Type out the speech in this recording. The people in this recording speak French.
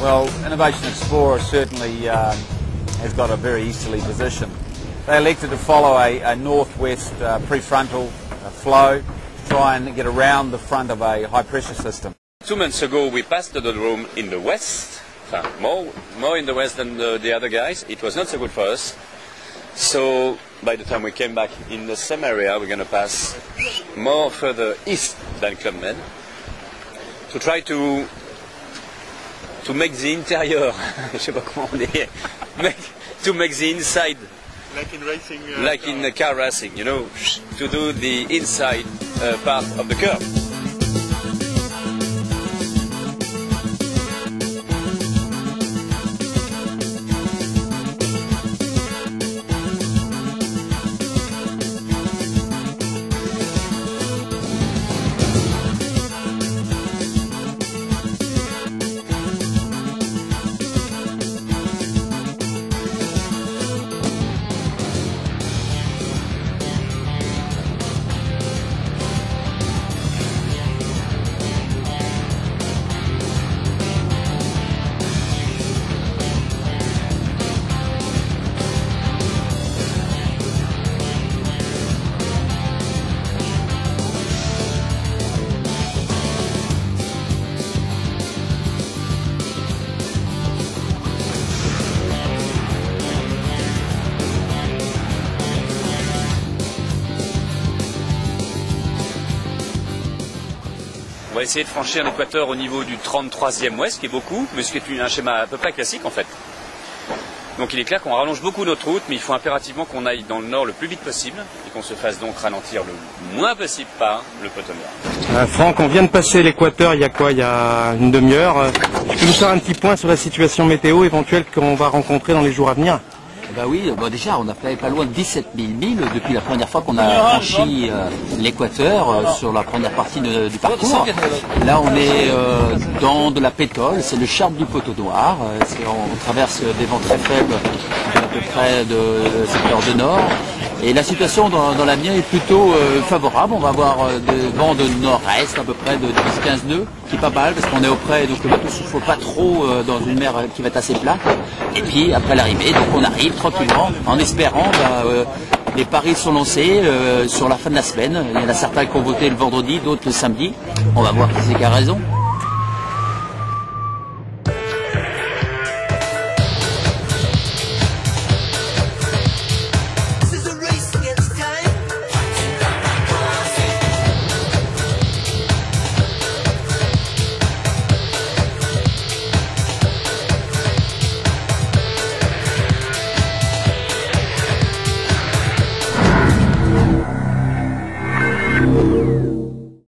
Well, Innovation Explorer certainly has got a very easterly position. They elected to follow a northwest prefrontal flow to try and get around the front of a high pressure system. 2 months ago we passed the room in the west, more in the west than the other guys. It was not so good for us. So by the time we came back in the same area, we're going to pass more further east than Club Med to try to make the interior, je sais pas comment on dit, to make the inside, like in racing, like in car racing, you know, to do the inside part of the curve. On va essayer de franchir l'équateur au niveau du 33e ouest, qui est beaucoup, mais ce qui est un schéma à peu près classique en fait. Donc il est clair qu'on rallonge beaucoup notre route, mais il faut impérativement qu'on aille dans le nord le plus vite possible et qu'on se fasse donc ralentir le moins possible par le peloton noir. Franck, on vient de passer l'équateur il y a quoi? Il y a une demi-heure. Tu peux nous faire un petit point sur la situation météo éventuelle qu'on va rencontrer dans les jours à venir? Bah oui, bah déjà on a fait pas loin de 17 000 milles depuis la première fois qu'on a franchi l'équateur sur la première partie du parcours. Là on est dans de la pétole, c'est le charme du poteau noir. On traverse des vents très faibles à peu près de secteur de nord. Et la situation dans la mienne est plutôt favorable. On va avoir des vents de nord-est à peu près de 10-15 nœuds, qui est pas mal parce qu'on est auprès, donc le bateau ne souffle pas trop dans une mer qui va être assez plate. Et puis après l'arrivée, donc on arrive tranquillement en espérant, les paris sont lancés sur la fin de la semaine. Il y en a certains qui ont voté le vendredi, d'autres le samedi. On va voir qui c'est qui a raison.